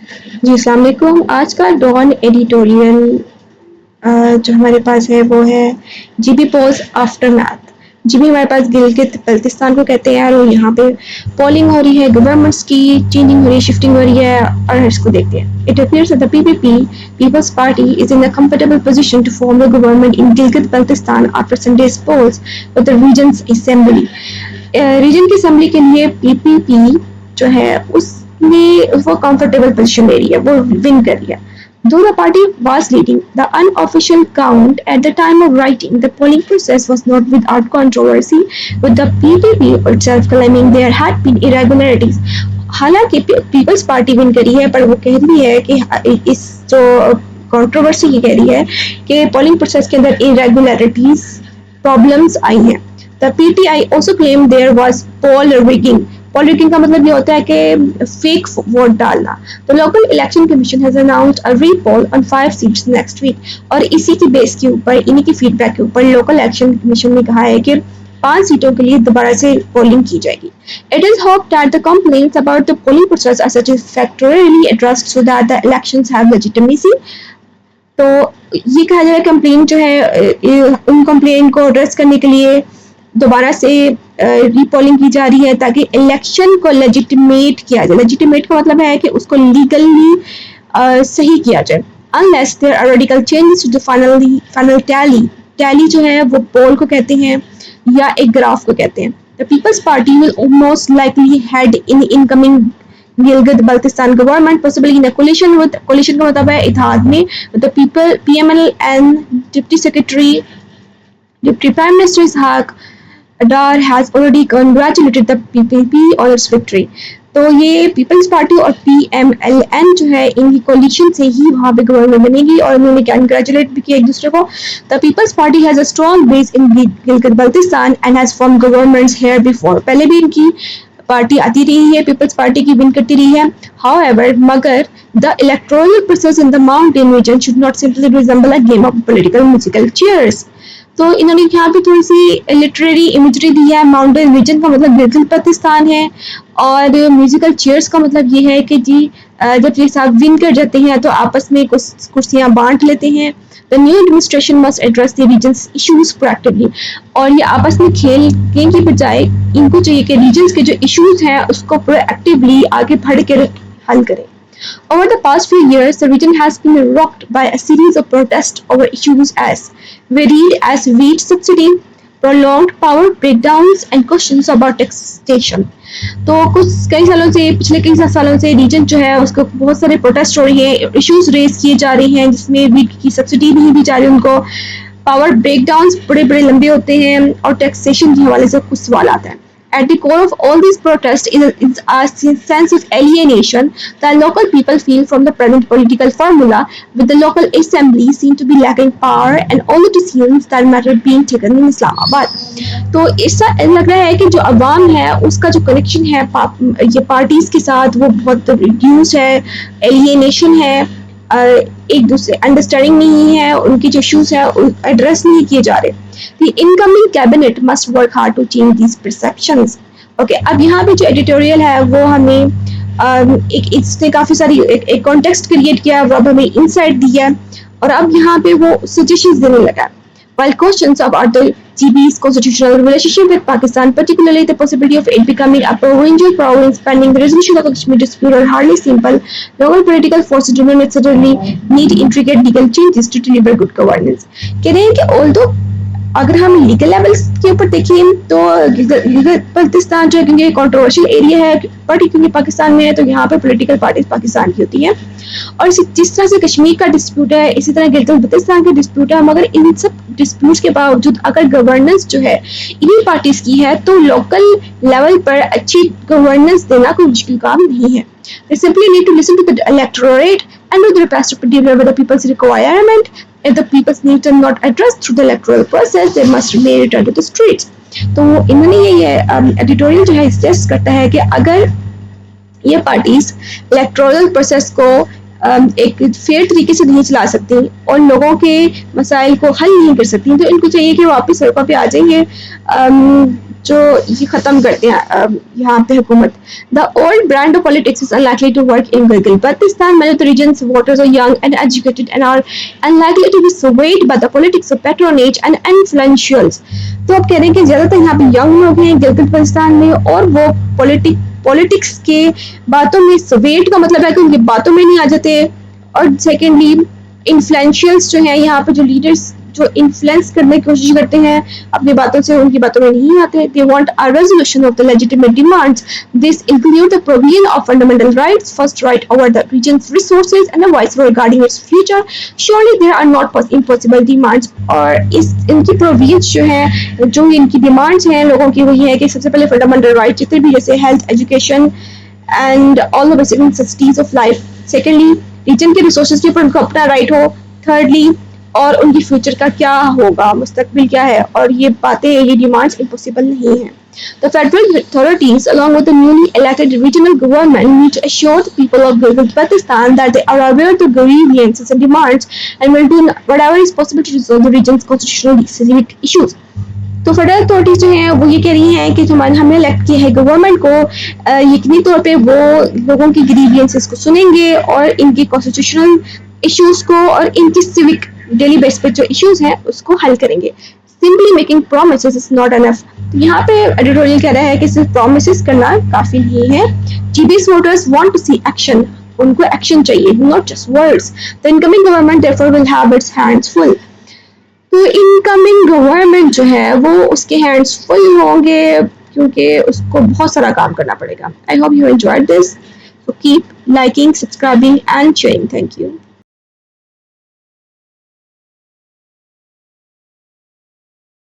जी, अस्सलाम वालेकुम। आज का डॉन एडिटोरियल जो हमारे पास है वो है GB polls aftermath. GB हमारे पास गिलगित बल्तिस्तान को कहते हैं और यहाँ पे पोलिंग हो रही है, गवर्नमेंट्स की चेंजिंग हो रही है, शिफ्टिंग हो रही है और इसको देखते हैं। It appears that the PPP People's Party is in a comfortable position to form the government in Gilgit Baltistan after Sunday's polls with the region's assembly. Region की असेंबली के लिए पीपीपी जो है उसने वो कंफर्टेबल पोजीशन ले रही है, वो विन कर रही है। Though the party was leading the unofficial count at the time of writing, the polling process was not without controversy, with the PPP itself claiming there had been irregularities. हालांकि peoples party win करी है, पर वो कह रही है कि इस जो कंट्रोवर्सी ये कह रही है कि पोलिंग प्रोसेस के अंदर इरेगुलरिटीज प्रॉब्लम्स आई हैं। The PTI also claim there was poll rigging. Poll rigging का मतलब ये होता है कि फेक वोट डालना। तो local election commission has announced a repoll on 5 seats next week, और इसी की बेस के ऊपर, इन्हीं की फीडबैक के ऊपर लोकल इलेक्शन कमीशन ने कहा है कि 5 सीटों के लिए दोबारा से पोलिंग की जाएगी। It is hope that the complaints about the polling process are satisfactorily addressed so that the elections have legitimacy। तो ये कहा जा रहा है कंप्लेन जो है, उन कंप्लेन को एड्रेस करने के लिए दोबारा से रीपोलिंग की जा रही है ताकि इलेक्शन को लेजिटिमेट किया जाए। लेजिटिमेट का मतलब है कि उसको लीगली सही किया जाए। Unless there are radical changes to the final tally जो है वो पोल को कहते हैं या एक ग्राफ को कहते हैं। The People's Party will most likely head in incoming Gilgit Baltistan government possibly in coalition with, coalition का मतलब है इत्तेहाद में, with the people PML and deputy prime minister Ishaq Dar has already congratulated the PPP on its victory. तो ये peoples party और पीएमएलएन जो है इनकी कोलिशन से ही वहाँ पे गवर्नमेंट बनेगी और उन्होंने कंग्रेचुलेट भी किया एक दूसरे को। The People's Party has a strong base in Gilgit Baltistan and has form governments here before. पहले भी इनकी पार्टी आती रही है, पीपल्स पार्टी की विन करती रही है। हाउएवर, मगर the electoral process in the mountain region should not simply resemble a game of political musical chairs. तो इन्होंने यहाँ पे थोड़ी सी लिटरेरी इमेजरी दी है। माउंटेन रीजन का मतलब गिलगित बल्तिस्तान है और म्यूजिकल चेयर्स का मतलब ये है कि जी जब ये साहब विन कर जाते हैं तो आपस में कुछ कुर्सियाँ बांट लेते हैं। The new administration must address the region's issues proactively। और ये आपस में खेलने की बजाय इनको चाहिए कि रीजन्स के जो इश्यूज हैं उसको प्रोएक्टिवली आगे बढ़ कर हल करें। Over the past few years, the region has been rocked by a series of protests over issues as varied as wheat subsidy, prolonged power breakdowns, and questions about taxation। तो कई सालों से, पिछले कई सालों से रीजन जो है उसको बहुत सारे प्रोटेस्ट हो रही है, इश्यूज रेज किए जा रहे हैं जिसमें वीट की सब्सिडी नहीं दी जा रही उनको, पावर ब्रेकडाउन्स बड़े बड़े लंबे होते हैं और टैक्सेशन के हवाले से कुछ सवाल आते हैं। At the core of all these protests is a sense of alienation that local people feel from the present political formula, with the local assembly seen to be lacking power and all the decisions that matter being taken in Islamabad। तो इससे लग रहा है कि जो अवाम है उसका जो कनेक्शन है ये पार्टीज के साथ वो बहुत रिड्यूस है, एलियनेशन है, एक दूसरे अंडरस्टैंडिंग नहीं है, उनके जो इश्यूज है एड्रेस नहीं किए जा रहे। The incoming cabinet must work hard to change these perceptions। Okay, अब यहाँ पे जो एडिटोरियल है वो हमें एक इसने काफी सारी एक कॉन्टेक्स्ट क्रिएट किया, वो अब हमें इंसाइट दिया और अब यहाँ पे वो सजेशंस देने लगा। While questions about the GB's constitutional relationship with Pakistan, particularly the possibility of it becoming a provincial province pending the resolution of the Kashmir dispute, are hardly simple, local political forces do not necessarily need intricate legal changes to deliver good governance। कह रहे हैं कि although अगर हम legal level के ऊपर देखें तो गिलगित बल्तिस्तान जो है क्योंकि कंट्रोवर्शियल एरिया है, बट क्योंकि पाकिस्तान में है तो यहाँ पे पॉलिटिकल पार्टीज पाकिस्तान की होती हैं और जिस तरह से कश्मीर का डिस्प्यूट है इसी तरह गिलगित बल्तिस्तान का डिस्प्यूट है। मगर इन सब डिस्प्यूट्स के बावजूद अगर गवर्नेंस जो है इन्हीं पार्टीज की है तो लोकल लेवल पर अच्छी गवर्नेंस देना कोई मुश्किल काम नहीं है। They simply need to listen to the electorate and do their best to deliver the people's requirement। If the people's needs are not addressed through the electoral process, they must remain return to the streets। तो इन्होंने ये editorial जो है suggest करता है कि अगर ये पार्टीज इलेक्टोरल प्रोसेस को एक फेयर तरीके से नहीं चला सकती और लोगों के मसाइल को हल नहीं कर सकती तो इनको चाहिए कि वापस सड़कों पे आ जाइए, जो ये ख़त्म करते हैं यहाँ पे हुकूमत. The old brand of politics is unlikely to work in Gilgit-Baltistan. Many of the region's voters are young and educated and are unlikely to be swayed by the politics of patronage and influentials. तो आप कह रहे हैं कि ज़्यादातर यहाँ पे young लोग हैं गिलगित बल्तिस्तान में और वो पॉलिटिक्स के बातों में स्वेट का मतलब है कि उनकी बातों में नहीं आ जाते. और सेकेंडली इन्फ्लुएंशियल्स जो हैं यहाँ पे जो लीडर्स जो इन्फ्लुएंस करने की कोशिश करते हैं अपनी बातों से उनकी बातों में नहीं आते. They want a resolution of the legitimate demands. This include the provision of fundamental rights, first right over the region's resources and a voice regarding its future. Surely there are not impossible demands. और इस इनकी provisions जो हैं जो इनकी demands हैं लोगों की वही है कि सबसे पहले फंडामेंटल राइट जितने भी जैसे health, education and all the basic necessities of life. Secondly region के रिसोर्सेज के ऊपर उनको अपना राइट हो. थर्डली और उनकी फ्यूचर का क्या होगा, मुस्तकबिल क्या है. और ये बातें ये डिमांड्स इम्पॉसिबल नहीं है. The federal authorities, along with the newly elected regional government, need to assure the people of Gilgit-Baltistan that they are aware of the grievances and demands and will do whatever is possible to resolve the region's constitutional civic issues. तो federal authorities जो हैं वो ये कह रही हैं कि जो हमने इलेक्ट किया है गवर्नमेंट को यकीनी तौर पे वो लोगों की ग्रीवियंसेस को सुनेंगे और इनकी कॉन्स्टिट्यूशनल इश्यूज को और इनकी सिविक डेली बेस पे जो इश्यूज हैं उसको हल करेंगे. Simply making promises is not enough. तो यहाँ पे एडिटोरियल कह रहा है कि सिर्फ प्रोमिसेस करना काफी नहीं है. GB's voters want to see action. उनको एक्शन चाहिए, not just words. The incoming government therefore will have its hands full. तो इनकमिंग गवर्नमेंट जो है वो उसके हैंड्स फुल होंगे क्योंकि उसको बहुत सारा काम करना पड़ेगा. I hope you enjoyed this. So keep liking, subscribing and sharing. Thank you.